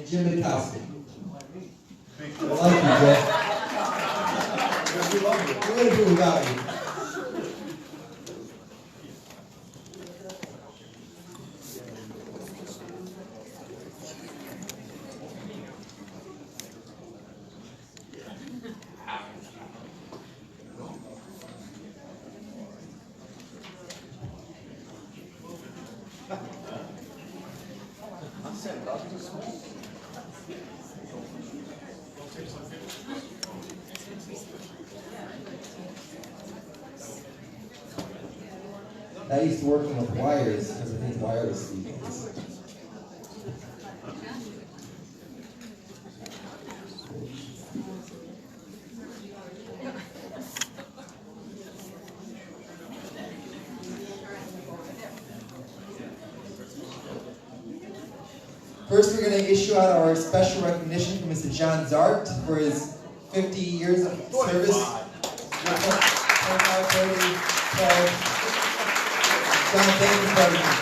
Jim Mikowski. I like you, Jeff. We're going to do without you. I used to work with wires because I think wireless speakers. First, we're going to issue out our special recognition for Mr. John Zart for his 50 years of service. 25, 30, 12. John, thank you for everything.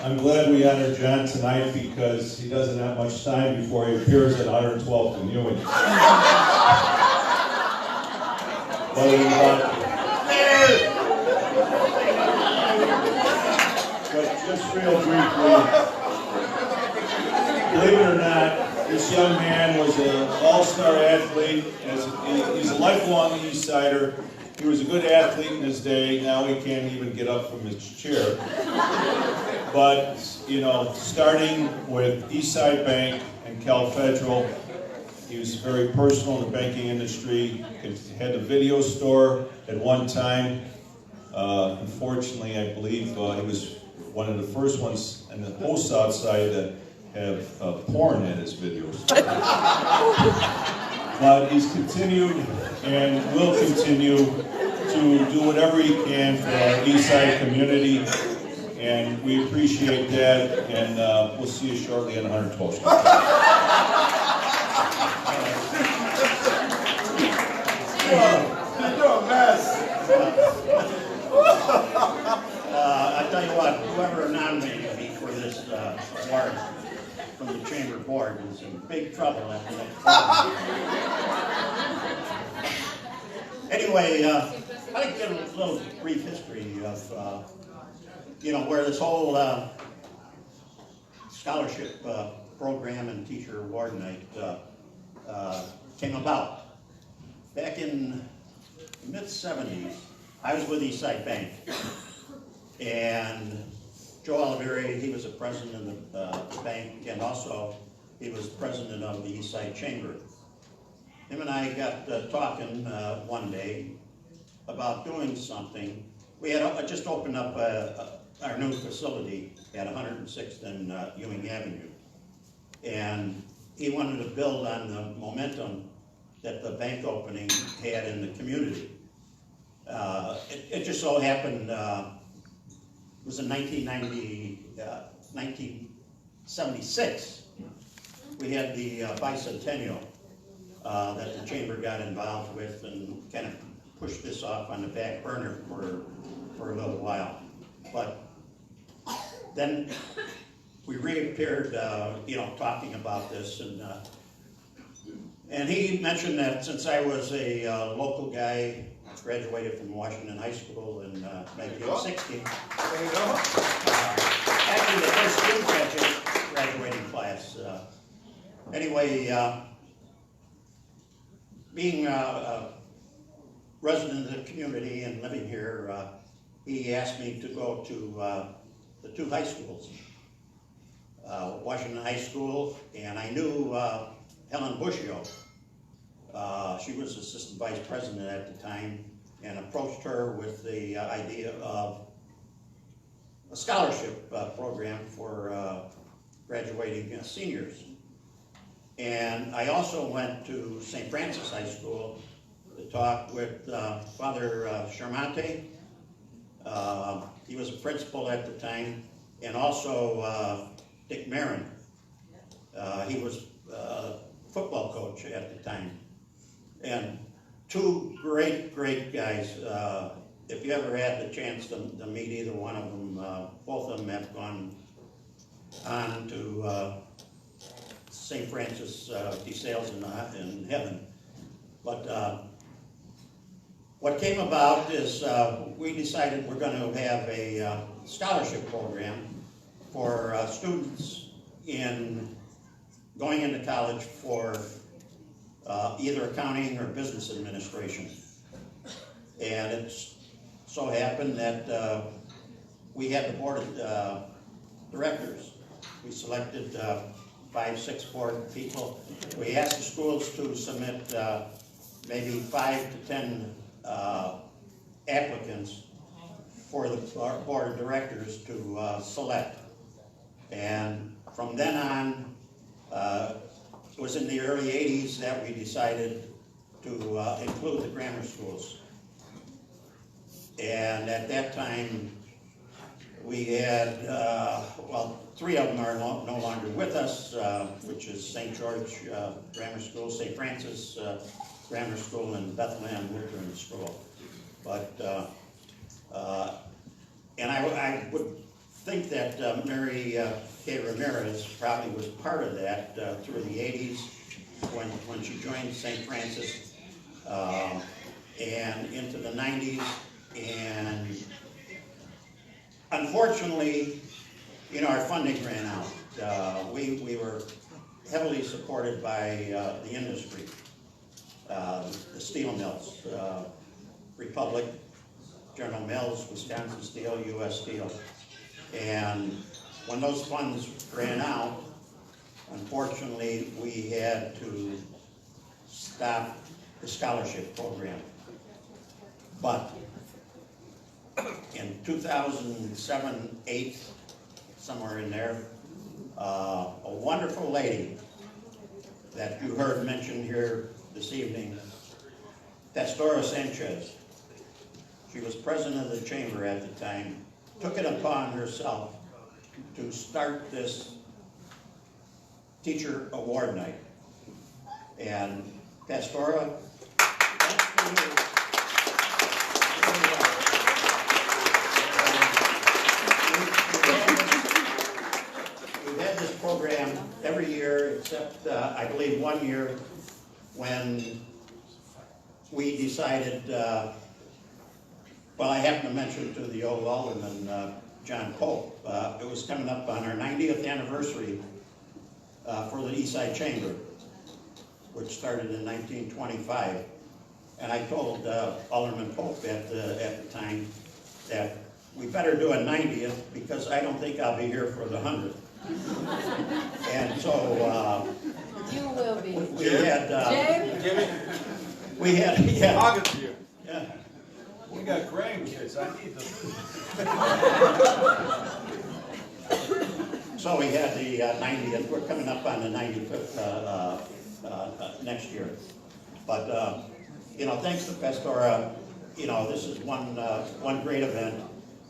I'm glad we honored John tonight because he doesn't have much time before he appears at 112th and Ewing. But just real briefly, believe it or not, this young man was an all-star athlete. He's a lifelong Eastsider. He was a good athlete in his day. Now he can't even get up from his chair. But, you know, starting with Eastside Bank and Cal Federal, he was very personal in the banking industry. He had a video store at one time. Unfortunately, I believe he was one of the first ones in the whole South Side that have porn in his videos. But he's continued and will continue to do whatever he can for our Eastside community, and we appreciate that, and we'll see you shortly on 112th Street. You're a mess. I tell you what, whoever nominated me for this award from the Chamber Board is in big trouble after that. Anyway, I'd like to give a little brief history of, you know, where this whole scholarship program and teacher award night came about. Back in the mid-'70s, I was with Eastside Bank, and Joe Oliveri, he was the president of the bank, and also he was president of the Eastside Chamber. Him and I got talking one day about doing something. We had just opened up our new facility at 106th and Ewing Avenue, and he wanted to build on the momentum that the bank opening had in the community. It just so happened, it was in 1976, we had the bicentennial that the Chamber got involved with and kind of pushed this off on the back burner for a little while. But then we reappeared, you know, talking about this, and he mentioned that since I was a local guy, graduated from Washington High School in 1960. There you go. Actually, the first student graduating class. Anyway, being a resident of the community and living here, he asked me to go to the two high schools, Washington High School, and I knew Helen Bushio. She was assistant vice president at the time, and approached her with the idea of a scholarship program for graduating seniors. And I also went to St. Francis High School to talk with Father Charmante. He was a principal at the time, and also Dick Marin. He was football coach at the time. And two great guys. If you ever had the chance to meet either one of them, both of them have gone on to St. Francis de Sales in heaven. But what came about is we decided we're going to have a scholarship program for students going into college for either accounting or business administration. And it's so happened that we had the board of directors. We selected 5, 6 board people. We asked the schools to submit maybe 5 to 10 applicants for the board of directors to select. And from then on, it was in the early 80s that we decided to include the grammar schools. And at that time, we had, well, 3 of them are no longer with us, which is St. George Grammar School, St. Francis Grammar School, and Bethlehem Lutheran School. But, and I would think that Mary K. Ramirez probably was part of that through the 80s when she joined St. Francis, and into the 90s. And unfortunately, you know, our funding ran out. We were heavily supported by the industry, the steel mills, Republic, General Mills, Wisconsin Steel, U.S. Steel. And when those funds ran out, unfortunately, we had to stop the scholarship program. But in 2007, 8, somewhere in there, a wonderful lady that you heard mentioned here this evening, Pastora Sanchez, she was president of the chamber at the time, took it upon herself to start this teacher award night. And Pastora, thanks for you. We've had this program every year except I believe 1 year when we decided, well, I happened to mention to the old alderman, John Pope, it was coming up on our 90th anniversary for the Eastside Chamber, which started in 1925. And I told Alderman Pope at the time that we better do a 90th because I don't think I'll be here for the 100th. And so you will be. We had Jimmy, we had yeah. talking to you. Yeah. We got grandkids. I need them. So we had the 90th. We're coming up on the 95th next year. But you know, thanks to Pastora, you know, this is one great event,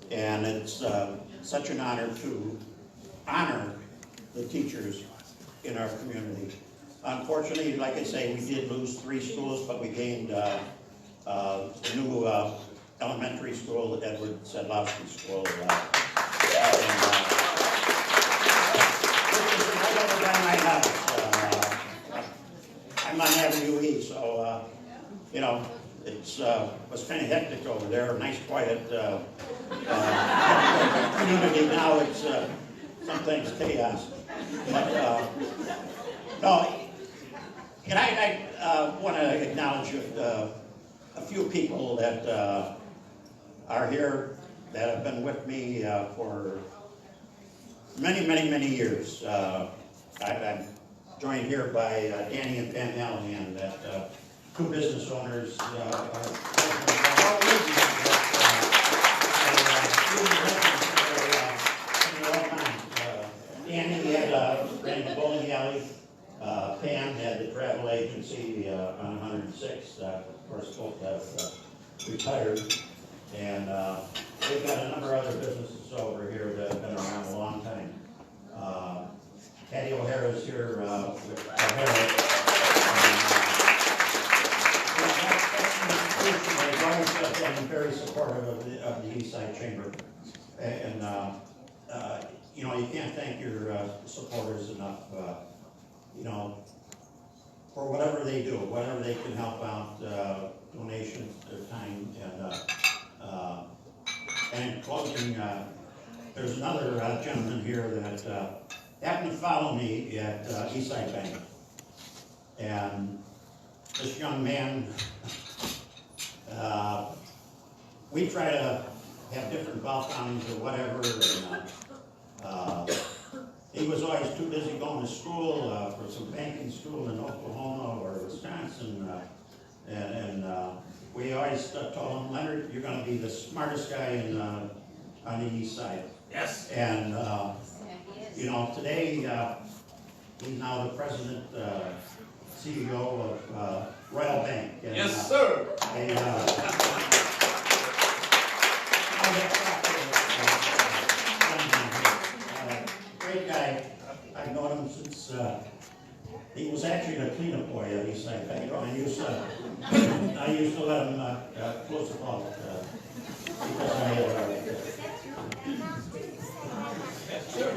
and it's such an honor to honor the teachers in our community. Unfortunately, like I say, we did lose 3 schools, but we gained a new elementary school, Edward Sedlowski School. Which is right over by my house. I'm on Avenue E, so, you know, it's was kind of hectic over there, nice quiet community. Now it's sometimes chaos. But, no, and I want to acknowledge a few people that are here that have been with me for many, many, many years. I'm joined here by Danny and Pam Hallahan, that 2 business owners Danny ran the bowling alley. Pam had the travel agency on 106th. Of course, both have retired. And we've got a number of other businesses over here that have been around a long time. Patty O'Hara's here with O'Hara. They've always been very supportive of the Eastside Chamber. And you know, you can't thank your supporters enough, you know, for whatever they do, whatever they can help out, donations, their time, and in closing, there's another gentleman here that happened to follow me at Eastside Bank. And this young man, we try to have different golf outings or whatever, and he was always too busy going to school for some banking school in Oklahoma or Wisconsin, and we always told him, Leonard, you're going to be the smartest guy on the east side. Yes. And you know, today he's now the president, CEO of Royal Bank. And, Yes, sir. Great guy. I've known him since he was actually a cleanup boy at Eastside Bank. I used to let him close the ball because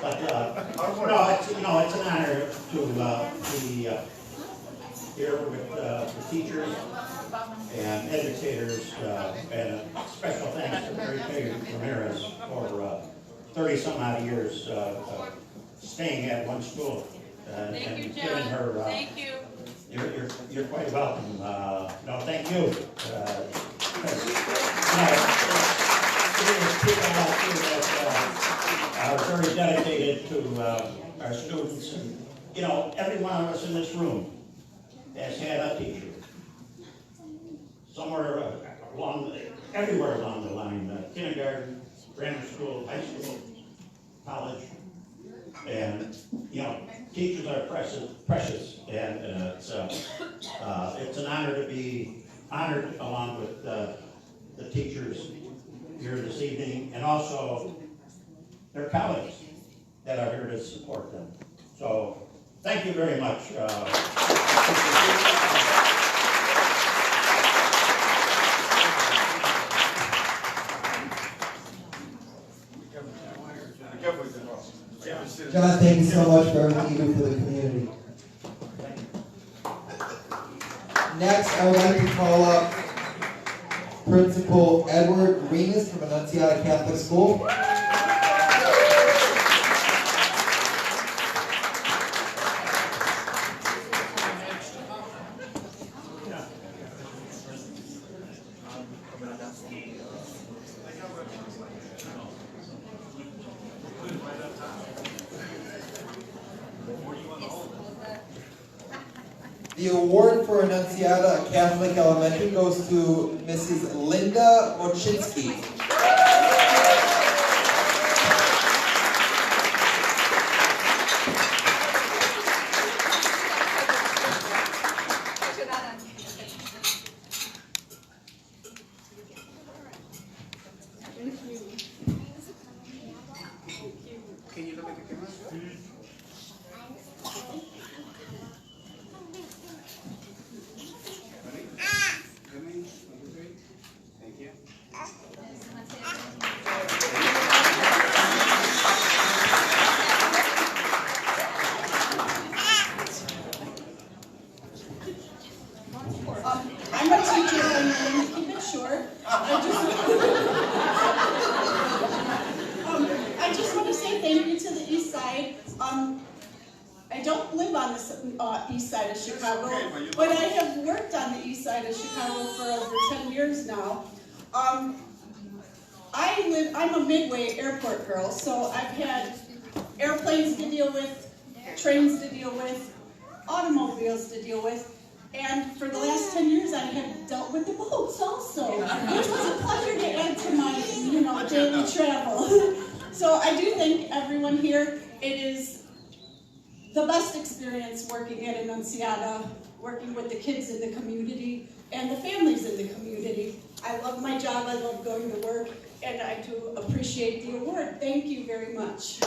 but it's an honor to be here with the teachers and educators, and a special thanks to Mary Kay Ramirez for 30-some-odd years staying at one school. Thank you, giving John. her, Thank you. You're quite welcome. No, thank you. There's people out here that are very dedicated to our students, and you know, every one of us in this room has had a teacher somewhere everywhere along the line, kindergarten, grammar school, high school, college, and you know, teachers are precious, and it's an honor to be honored along with the teachers here this evening, and also their colleagues that are here to support them. So, thank you very much. John, thank you so much for everything you do for the community. Next, I would like to call up Principal Edward Remus from Annunziata Catholic School. The award for Annunziata Catholic Elementary goes to Mrs. Linda Mochinsky. Can you look at the camera? Thank you. I'm a teacher, and I'm going to keep it short. I just want to say thank you to the East Side. I don't live on the East Side of Chicago, but I have worked on the East Side of Chicago for over 10 years now. I'm a Midway airport girl, so I've had airplanes to deal with, trains to deal with, automobiles to deal with, and for the last 10 years I have dealt with the boats also, which was a pleasure to add to my, daily travel. So I do thank everyone here. It is the best experience working at Annunziata, working with the kids in the community and the families in the community. I love my job, I love going to work, and I do appreciate the award. Thank you very much.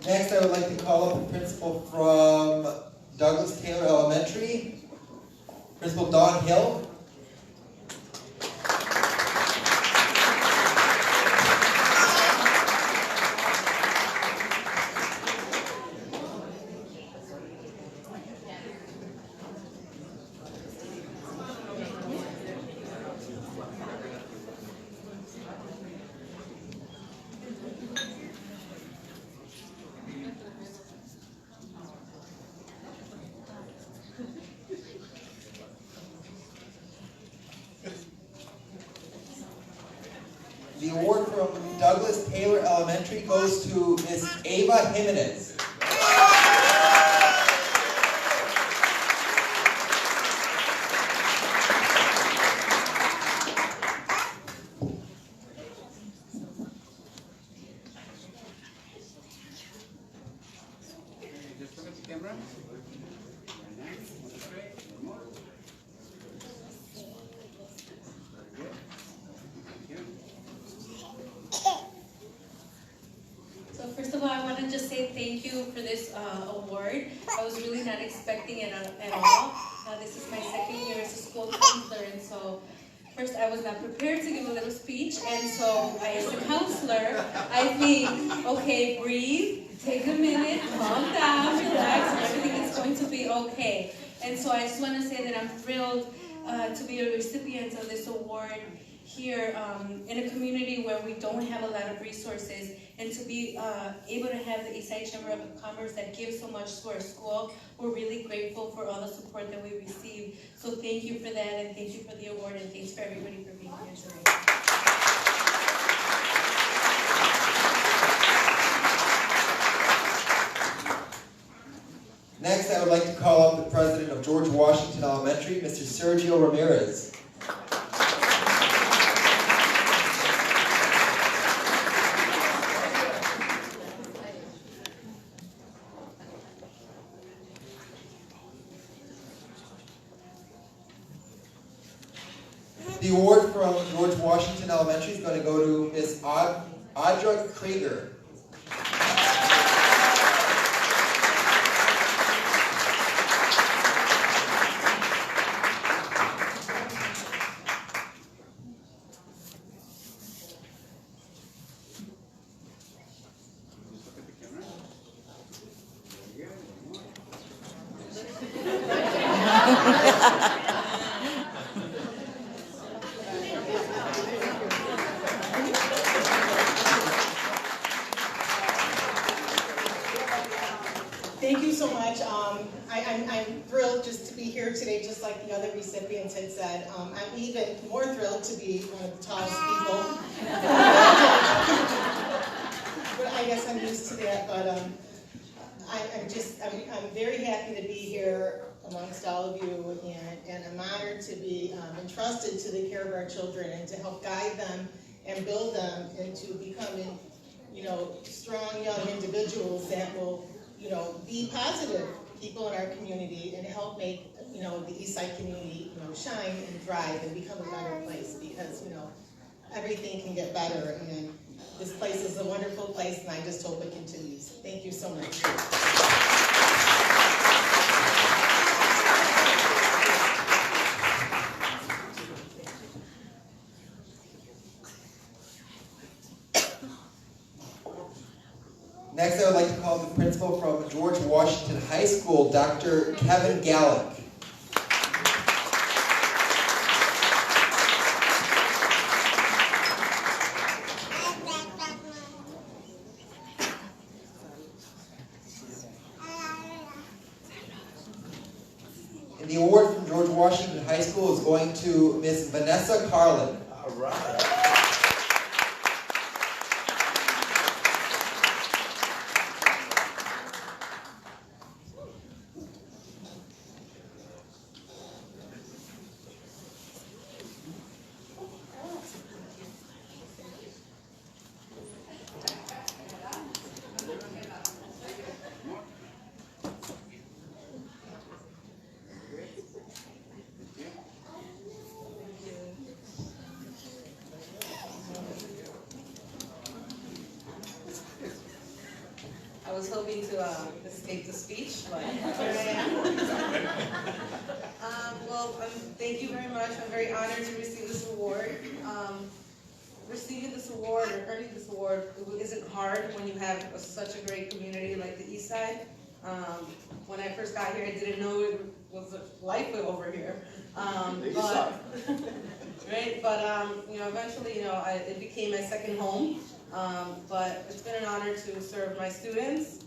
Next, I would like to call up the principal from Douglas Taylor Elementary, Principal Dawn Hill. The award from Douglas Taylor Elementary goes to Miss Ava Jimenez. Just look at the camera. Very nice. One straight. One more. Very good. Thank you. So first of all, I want to just say thank you for this award. I was really not expecting it at all. This is my second year as a school counselor, and so first I was not prepared to give a little speech, and so as a counselor, I think, okay, breathe, take a minute, calm down, relax, and everything is going to be okay. And so I just want to say that I'm thrilled to be a recipient of this award here in a community where we don't have a lot of resources, and to be able to have the Eastside Chamber of Commerce that gives so much to our school. We're really grateful for all the support that we receive. So thank you for that, and thank you for the award, and thanks for everybody for being here today. Next, I would like to call up the president of George Washington Elementary, Mr. Sergio Ramirez. The award from George Washington Elementary is going to go to Miss Audra Krieger. Just look at the camera. Very good. One more. Thank you so much. I'm thrilled just to be here today, just like the other recipients had said. I'm even more thrilled to be one of the tallest people. But I guess I'm used to that. But I'm very happy to be here amongst all of you, and I'm honored to be entrusted to the care of our children and to help guide them and build them into becoming, strong young individuals that will, be positive people in our community and help make, the Eastside community, shine and thrive and become a better place, because, everything can get better, and this place is a wonderful place, and I just hope it continues. Thank you so much. Next, I would like to call the principal from George Washington High School, Dr. Kevin Gallick. And the award from George Washington High School is going to Miss Vanessa Carlin. All right. I was hoping to escape the speech, but here I am. Well, I'm Thank you very much. I'm very honored to receive this award. Receiving this award or earning this award isn't hard when you have such a great community like the East Side. When I first got here, I didn't know it was life over here. Eventually, it became my second home. But it's been an honor to serve my students,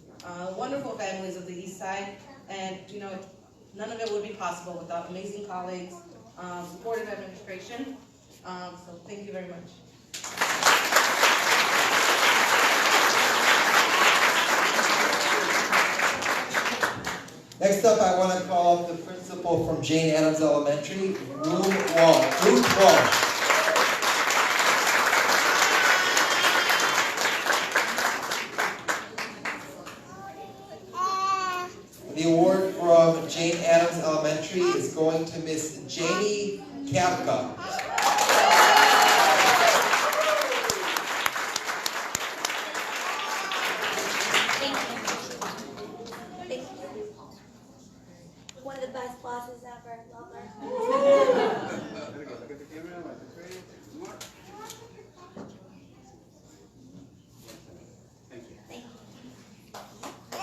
wonderful families of the East Side, and none of it would be possible without amazing colleagues, supportive administration. So thank you very much. Next up, I want to call up the principal from Jane Addams Elementary, Ruth Walsh. The award from Jane Addams Elementary is going to Miss Jamie Kapka. One of the best bosses ever. Love her. Look at the camera, like the trade. Mark. Thank you. Thank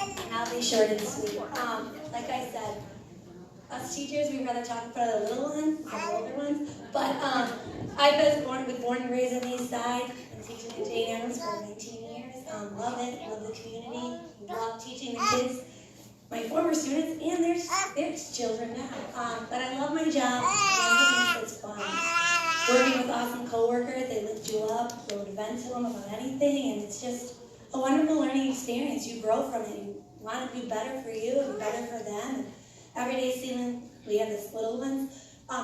you. And I'll be short and sweet. Like I said, us teachers, we'd rather talk in front of the little ones than the older ones. But I was born and raised on the East Side. Been teaching at Jane Addams for 19 years. Love it. Love the community. Love teaching the kids. My former students and their children now. But I love my job. I love it. It's fun. Working with awesome coworkers, they lift you up, throw to vent to them about anything, and it's just a wonderful learning experience. You grow from it. You want to do better for you and better for them. And every day seeing, we have this little ones,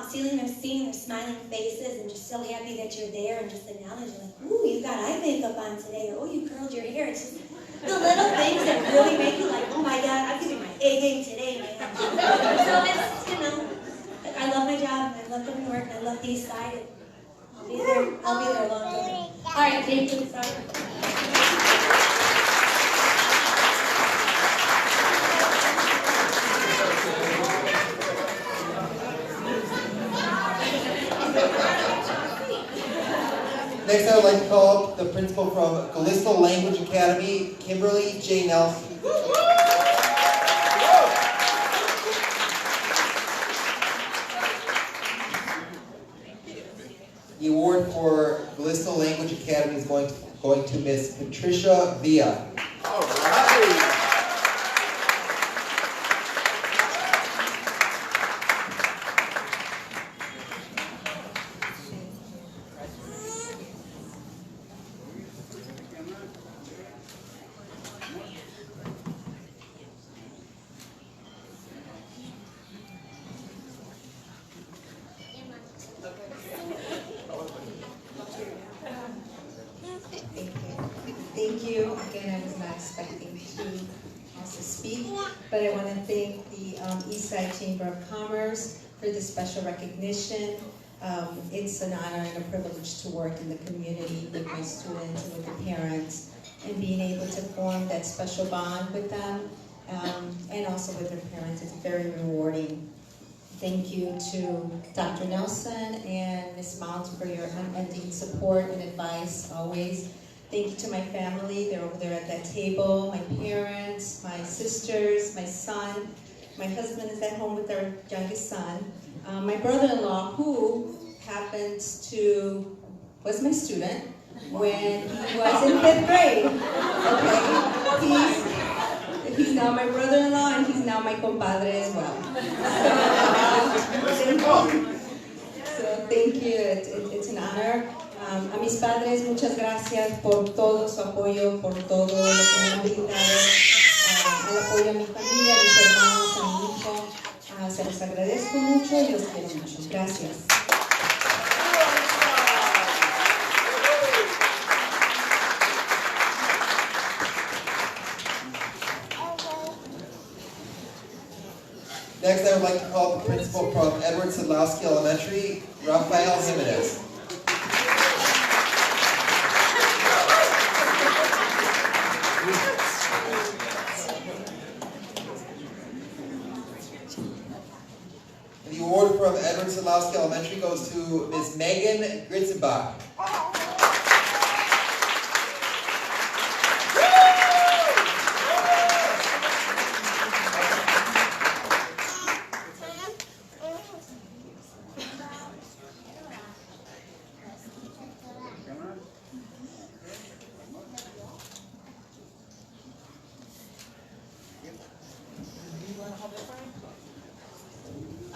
seeing their smiling faces and just so happy that you're there and just acknowledging like, ooh, you got eye makeup on today, or oh, you curled your hair. It's just the little things that really make you like, oh my God, I'm giving my A game today, man. So it's, I love my job, and I love coming to work, and I love the East Side, and I'll be there a long time. All right, thank you. Sorry. Next, I would like to call up the principal from Callisto Language Academy, Kimberly J. Nelson. The award for Callisto Language Academy is going to Miss Patricia Villa. All right. Thank you. Again, I was not expecting to also speak, but I want to thank the Eastside Chamber of Commerce for this special recognition. It's an honor and a privilege to work in the community with my students and with the parents, and being able to form that special bond with them and also with their parents is very rewarding. Thank you to Dr. Nelson and Ms. Mounts for your unending support and advice always. Thank you to my family. They're over there at that table. My parents, my sisters, my son. My husband is at home with our youngest son. My brother-in-law, who was my student when he was in 5th grade. Okay, he's now my brother-in-law and he's now my compadre as well. So thank you. It's an honor. A mis padres, muchas gracias por todo su apoyo, por todo lo que me han brindado, el apoyo a mi familia, a mis hermanos, a mi hijo. Se los agradezco mucho y los quiero mucho. Gracias. Next, I would like to call the principal from Edward Sadlowski Elementary, Rafael Jimenez. The award from Edward Sadlowski Elementary goes to Ms. Megan Gritzenbach.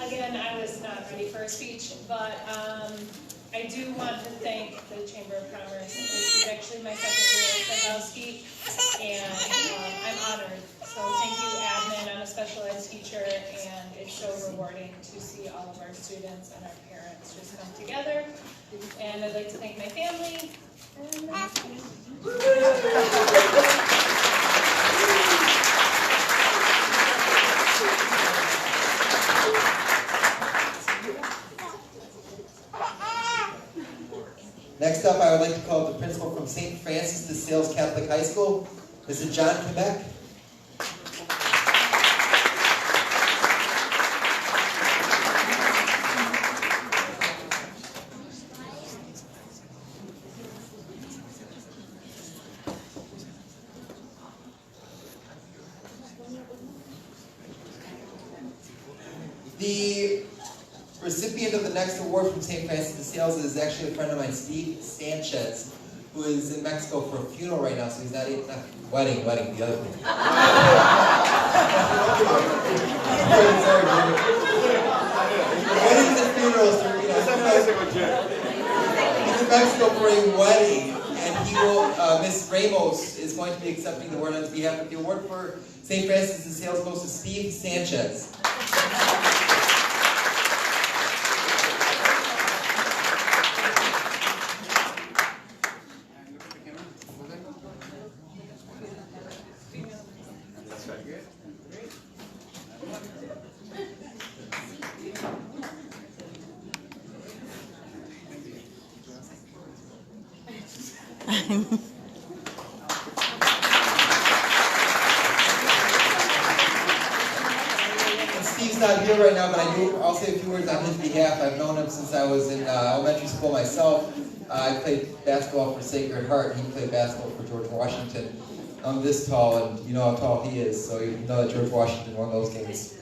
Again, I was not ready for a speech, but I do want to thank the Chamber of Commerce. This is actually my second year at Sadlowski, and I'm honored. So thank you, admin. I'm a special ed teacher, and it's so rewarding to see all of our students and our parents just come together. And I'd like to thank my family. Next up, I would like to call the principal from St. Francis de Sales Catholic High School, Mr. John Quebec. The recipient of the next award from St. Francis de Sales is actually a friend of mine, Steve Sanchez, who is in Mexico for a funeral right now, so he's not even, wedding, the other thing. Sorry, weddings and funerals, he's in Mexico for a wedding, and he will, Miss Ramos is going to be accepting the award on his behalf, but the award for St. Francis de Sales goes to Steve Sanchez. Steve's not here right now, but I'll say a few words on his behalf. I've known him since I was in elementary school myself. I played basketball for Sacred Heart. He played basketball for George Washington. I'm this tall, and you know how tall he is, so you know that George Washington won those games.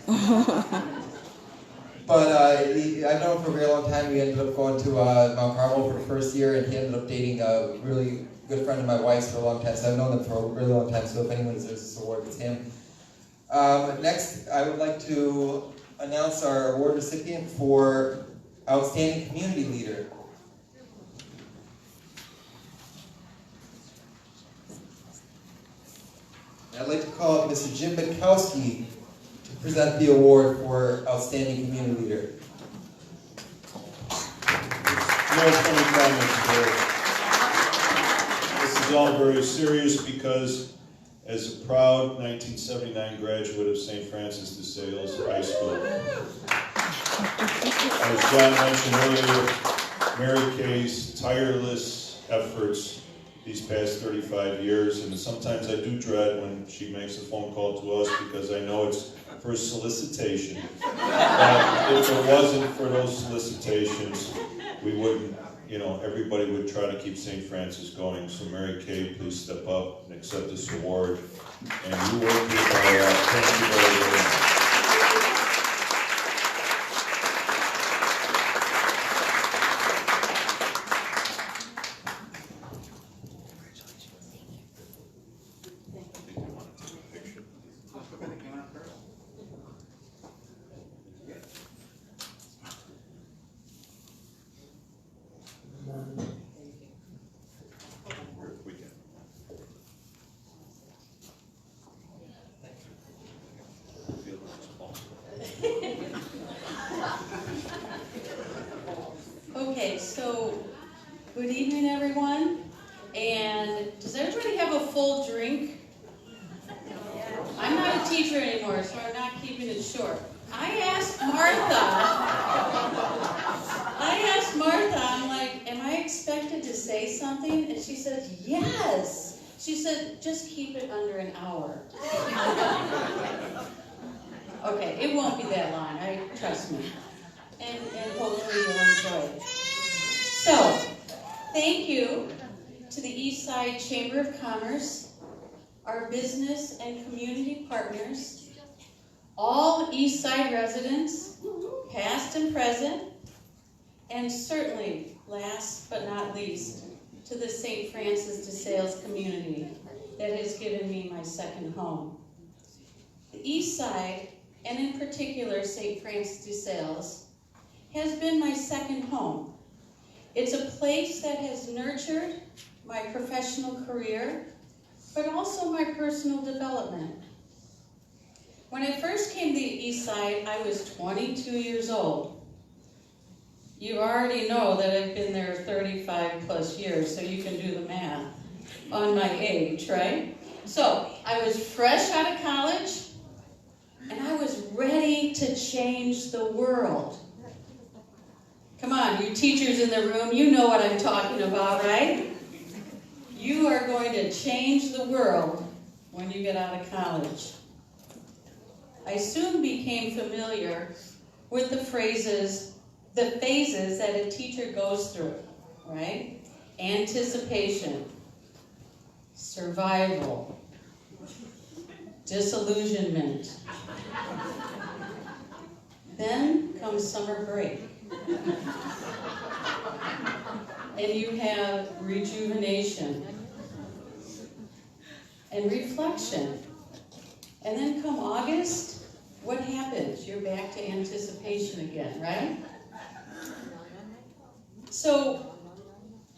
But I've known him for a very long time. We ended up going to Mount Carmel for the first year, and he ended up dating a really good friend of my wife's for a long time. So I've known them for a really long time. So if anyone deserves this award, it's him. Next, I would like to announce our award recipient for Outstanding Community Leader. I'd like to call up Mr. Jim Bukowski to present the award for Outstanding Community Leader. No funny comments here. This is all very serious because as a proud 1979 graduate of St. Francis de Sales High School, as John mentioned earlier, Mary Kay's tireless efforts these past 35 years, and sometimes I do dread when she makes a phone call to us because I know it's for solicitation. But if it wasn't for those solicitations, we wouldn't, everybody would try to keep St. Francis going. So Mary Kay, please step up and accept this award. And you work with our, thank you very much. Okay, so good evening, everyone. And does everybody have a full drink? I'm not a teacher anymore, so I'm not keeping it short. I asked Martha, I'm like, am I expected to say something? And she said, yes. She said, just keep it under an hour. Okay, it won't be that long, trust me. and hopefully you'll enjoy it. So, thank you to the Eastside Chamber of Commerce, our business and community partners, all Eastside residents, past and present, and certainly, last but not least, to the St. Francis de Sales community that has given me my second home. The Eastside, and in particular St. Francis de Sales, has been my second home. It's a place that has nurtured my professional career, but also my personal development. When I first came to the Eastside, I was 22 years old. You already know that I've been there 35 plus years, so you can do the math on my age, right? So I was fresh out of college, and I was ready to change the world. Come on, you teachers in the room, you know what I'm talking about, right? You are going to change the world when you get out of college. I soon became familiar with the phases that a teacher goes through, right? Anticipation, survival, disillusionment. Then comes summer break. And you have rejuvenation and reflection. And then come August, what happens? You're back to anticipation again, right? So,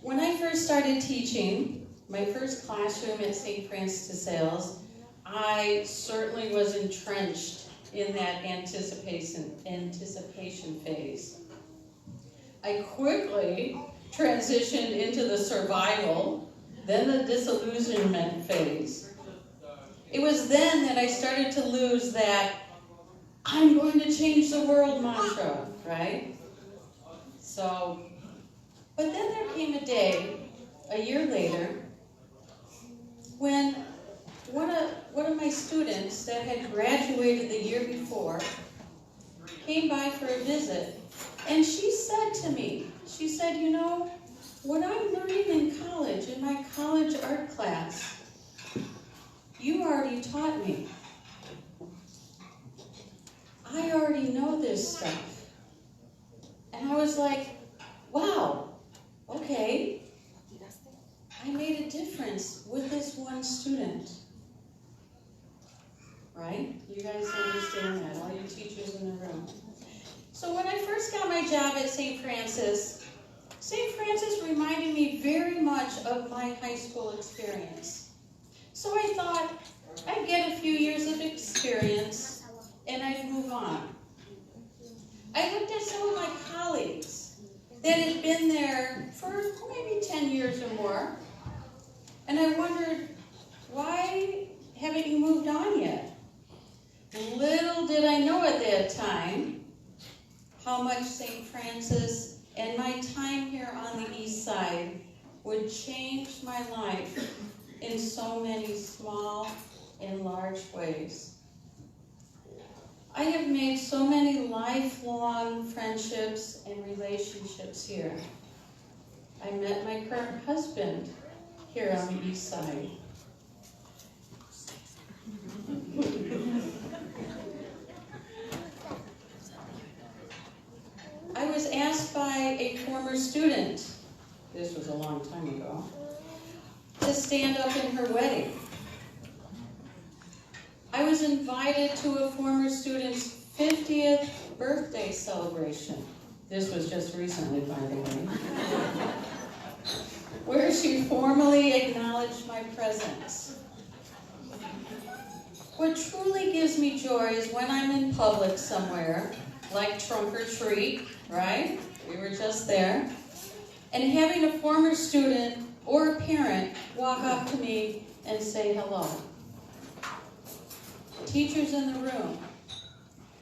when I first started teaching, my first classroom at St. Francis de Sales, I certainly was entrenched in that anticipation phase. I quickly transitioned into the survival, then the disillusionment phase. It was then that I started to lose that I'm going to change the world mantra, right? So, but then there came a day, a year later, when one of my students that had graduated the year before came by for a visit, and she said to me, she said, you know, what I'm learning in college, in my college art class, you already taught me. I already know this stuff. And I was like, wow, okay. I made a difference with this one student. Right? You guys understand that, all you teachers in the room. So when I first got my job at St. Francis reminded me very much of my high school experience. So I thought I'd get a few years of experience and I'd move on. I looked at some of my colleagues that had been there for maybe 10 years or more, and I wondered, why haven't you moved on yet? Little did I know at that time how much St. Francis and my time here on the East Side would change my life in so many small and large ways. I have made so many lifelong friendships and relationships here. I met my current husband here on the East Side. I was asked by a former student, this was a long time ago, to stand up in her wedding. I was invited to a former student's 50th birthday celebration. This was just recently, by the way, where she formally acknowledged my presence. What truly gives me joy is when I'm in public somewhere, like trunk or treat, right? We were just there. And having a former student or a parent walk up to me and say hello. Teachers in the room.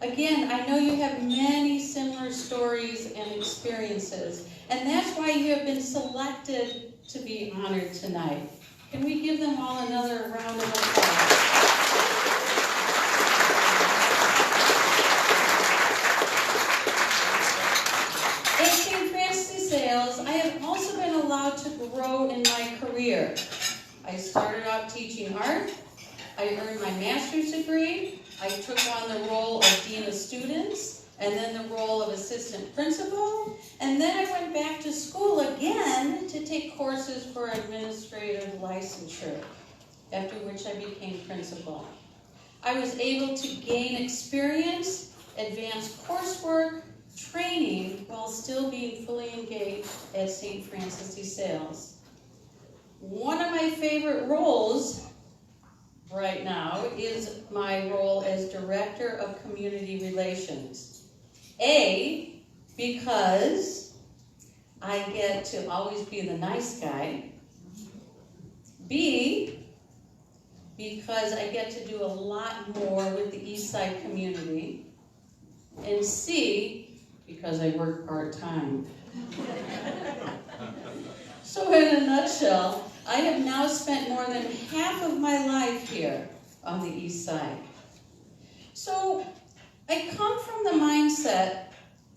Again, I know you have many similar stories and experiences, and that's why you have been selected to be honored tonight. Can we give them all another round of applause? sales, I have also been allowed to grow in my career. I started out teaching art, I earned my master's degree, I took on the role of dean of students, and then the role of assistant principal, and then I went back to school again to take courses for administrative licensure, after which I became principal. I was able to gain experience, advance coursework, training, while still being fully engaged at St. Francis de Sales. One of my favorite roles right now is my role as Director of Community Relations. A, because I get to always be the nice guy. B, because I get to do a lot more with the Eastside community. And C, because I work part-time. So in a nutshell, I have now spent more than half of my life here on the East Side. So I come from the mindset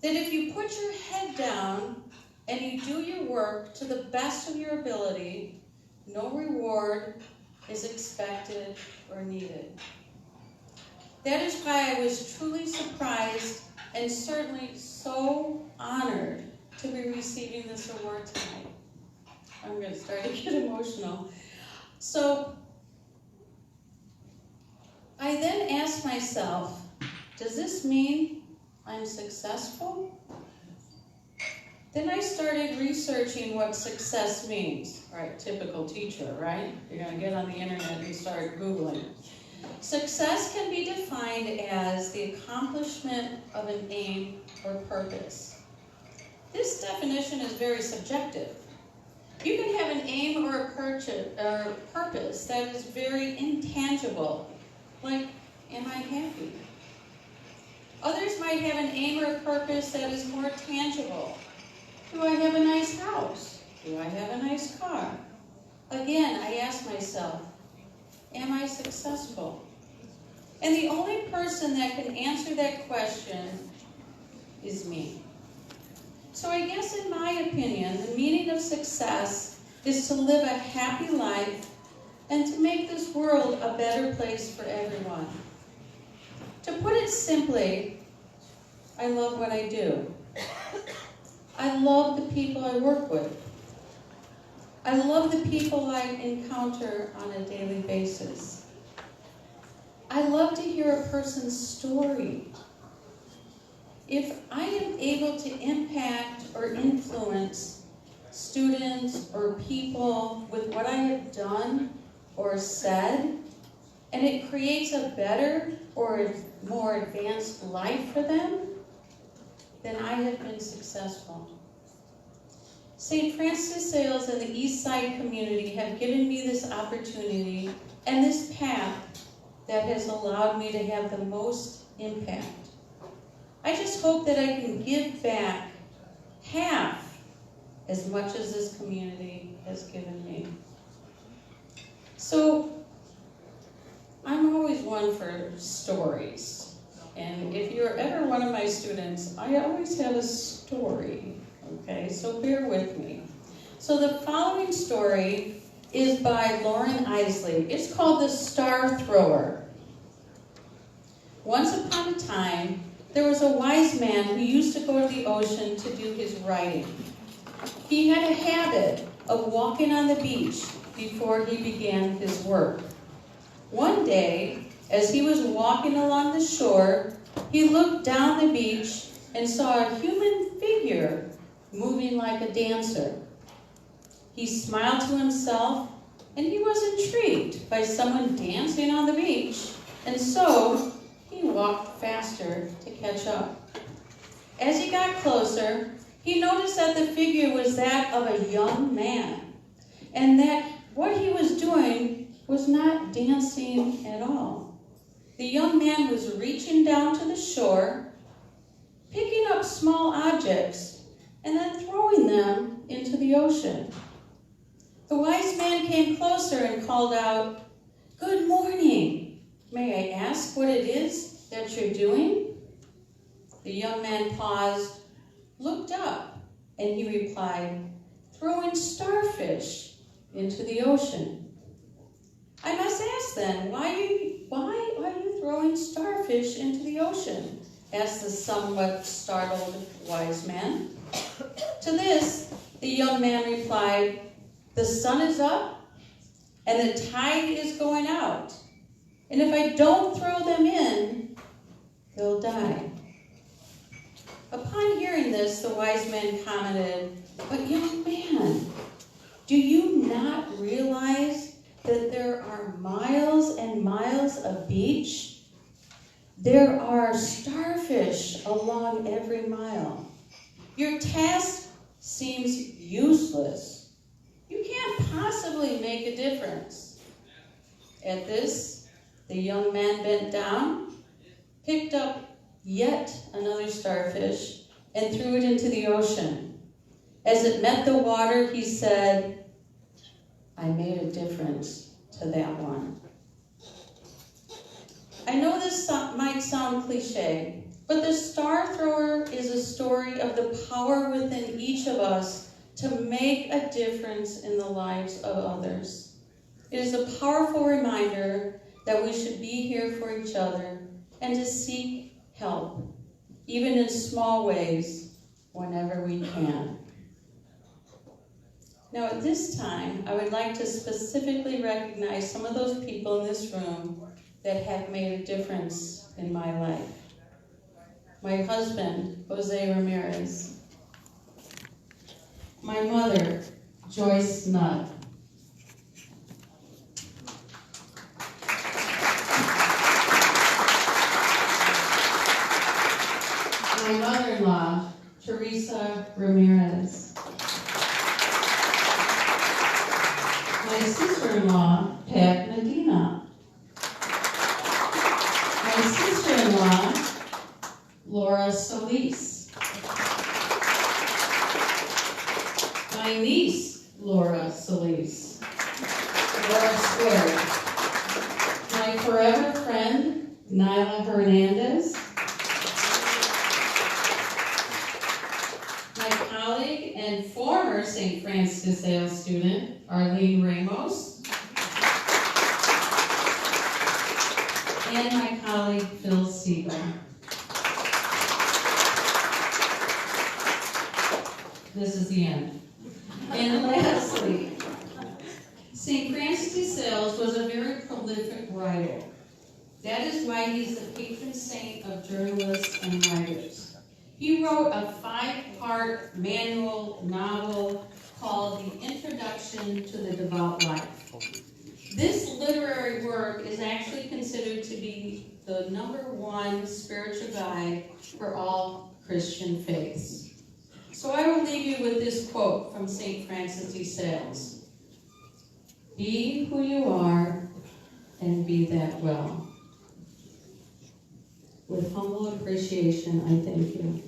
that if you put your head down and you do your work to the best of your ability, no reward is expected or needed. That is why I was truly surprised and certainly so honored to be receiving this award tonight. I'm going to start to get emotional. So I then asked myself, does this mean I'm successful? Then I started researching what success means. All right, typical teacher, right? You're going to get on the internet and start Googling. Success can be defined as the accomplishment of an aim or purpose. This definition is very subjective. You can have an aim or a purpose that is very intangible, like, am I happy? Others might have an aim or a purpose that is more tangible. Do I have a nice house? Do I have a nice car? Again, I ask myself, am I successful? And the only person that can answer that question is me. So I guess in my opinion, the meaning of success is to live a happy life and to make this world a better place for everyone. To put it simply, I love what I do. I love the people I work with. I love the people I encounter on a daily basis. I love to hear a person's story. If I am able to impact or influence students or people with what I have done or said, and it creates a better or more advanced life for them, then I have been successful. St. Francis de Sales and the East Side community have given me this opportunity and this path that has allowed me to have the most impact. I just hope that I can give back half as much as this community has given me. So, I'm always one for stories. And if you're ever one of my students, I always have a story, okay? So bear with me. So the following story is by Lauren Isley. It's called The Star Thrower. Once upon a time, there was a wise man who used to go to the ocean to do his writing. He had a habit of walking on the beach before he began his work. One day, as he was walking along the shore, he looked down the beach and saw a human figure moving like a dancer. He smiled to himself, and he was intrigued by someone dancing on the beach, and so he walked faster to catch up. As he got closer, he noticed that the figure was that of a young man, and that what he was doing was not dancing at all. The young man was reaching down to the shore, picking up small objects, and then throwing them into the ocean. The wise man came closer and called out, "Good morning. May I ask what it is that you're doing?" The young man paused, looked up, And he replied, throwing starfish into the ocean. I must ask then, why are you throwing starfish into the ocean? Asked the somewhat startled wise man. To this, the young man replied, the sun is up and the tide is going out. And if I don't throw them in, they'll die. Upon hearing this, the wise man commented, but young man, do you not realize that there are miles and miles of beach? There are starfish along every mile. Your task seems useless. You can't possibly make a difference. At this, the young man bent down, picked up yet another starfish, and threw it into the ocean. As it met the water, he said, I made a difference to that one. I know this might sound cliche, but the Star Thrower is a story of the power within each of us to make a difference in the lives of others. It is a powerful reminder that we should be here for each other and to seek help, even in small ways, whenever we can. Now at this time, I would like to specifically recognize some of those people in this room that have made a difference in my life. My husband, Jose Ramirez. My mother, Joyce Nutt. My mother-in-law, Teresa Ramirez. My sister-in-law, Pat Medina. My sister-in-law, Laura Solis. My niece, Laura Solis. Laura Square. My forever friend, Nyla Hernandez. My colleague and former St. Francis de Sales student, Arlene Ramos. And my colleague, Phil Siegel. This is the end. And lastly, St. Francis de Sales was a very prolific writer. That is why he's the patron saint of journalists and writers. He wrote a 5-part manual novel called The Introduction to the Devout Life. This literary work is actually considered to be the #1 spiritual guide for all Christian faiths. So I will leave you with this quote from St. Francis de Sales. Be who you are and be that well. With humble appreciation, I thank you.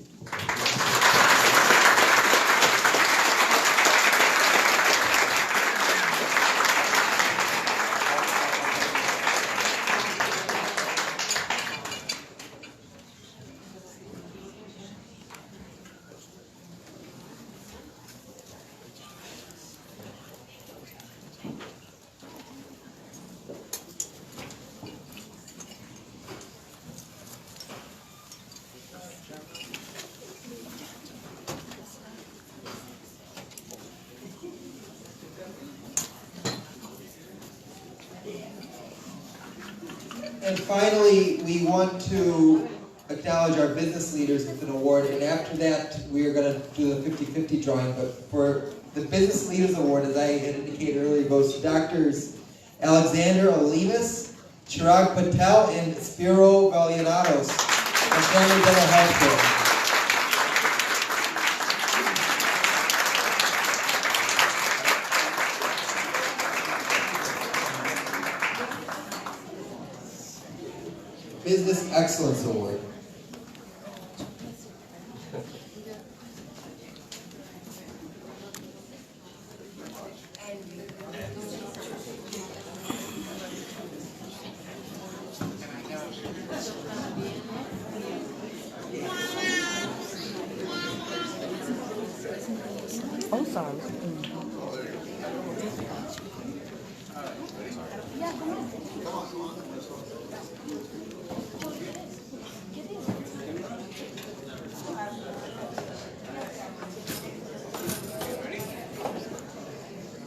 And finally, we want to acknowledge our business leaders with an award, and after that, we are going to do the 50-50 drawing. But for the Business Leaders Award, as I had indicated earlier, goes to Doctors Alexander Olivas, Chirag Patel, and Spiro Valianatos from Family Dental Health Care. Business Excellence Award. song.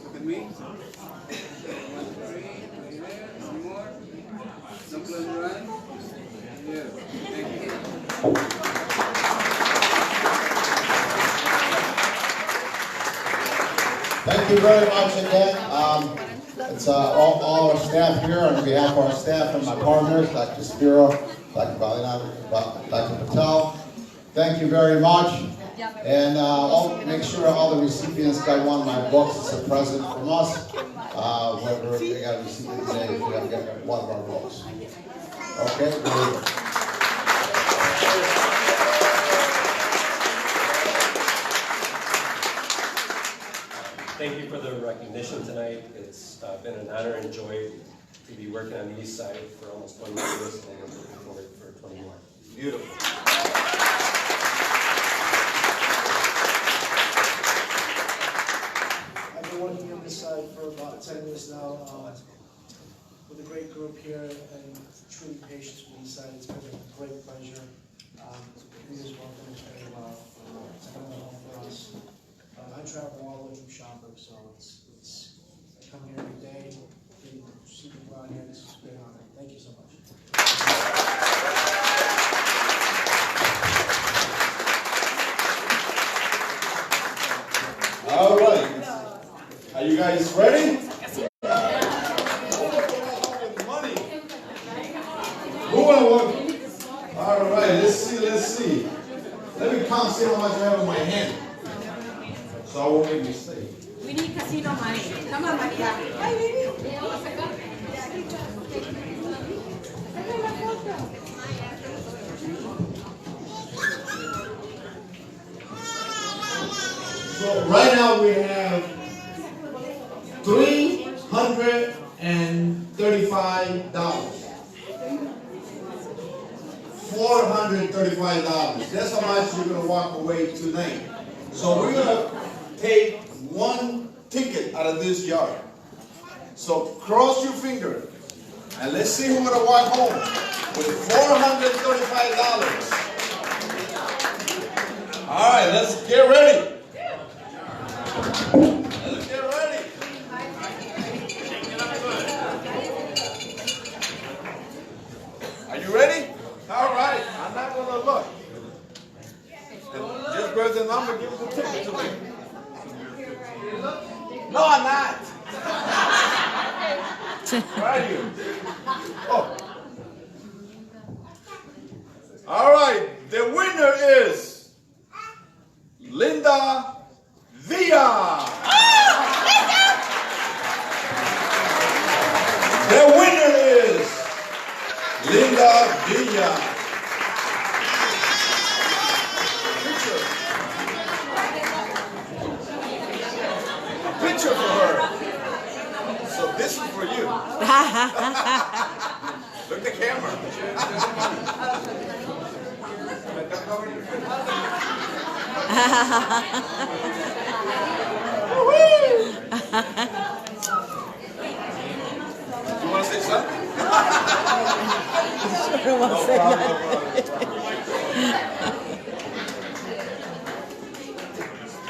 Look at me. 1, 3, one more. No close your eyes. Yeah. Thank you. Thank you very much again. It's all our staff here, on behalf of our staff and my partners, Dr. Spiro, Dr. Balina, Dr. Patel. Thank you very much. And make sure all the recipients got one of my books. It's a present from us. Whoever they got a recipient today, if you have got one of our books. Okay, very good. Thank you for the recognition tonight. It's been an honor and joy to be working on the East Side for almost 20 years, and I'm looking forward for 20 more. Beautiful. I've been working on this side for about 10 years now with a great group here and treating patients with East Side. It's been a great pleasure. We just want to finish very well. It's another home for us. I travel all the way from Schaumburg, so it's I come here every day. Getting to see people out here. This is a great honor. Thank you so much. All right. Are you guys ready? Money. Who will work? All right. Let's see. Let me count, see how much I have in my hand. So I won't make a mistake. We need casino money. Come on, Maria. Hi, baby. So right now we have $335. $435. That's how much you're gonna walk away tonight. So we're gonna take one ticket out of this yard. So cross your finger and let's see who's gonna walk home with $435. All right, let's get ready. Let's get ready. Are you ready? All right, I'm not gonna look. Just grab the number, give us the ticket to me. No, I'm not. Where are you? Oh. All right, the winner is Linda Villa. The winner is Linda Villa. Picture for her. So this is for you. Look at the camera. You want to say something? Sure won't say nothing.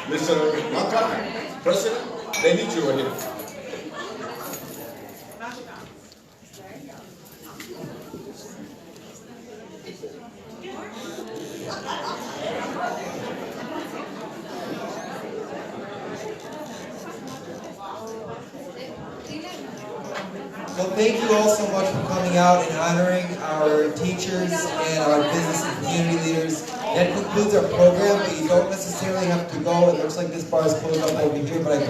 Mr. Maka, President, they need you right here. So thank you all so much for coming out and honoring our teachers and our business and community leaders. That concludes our program, but you don't necessarily have to go. It looks like this bar is closed up over here, but I believe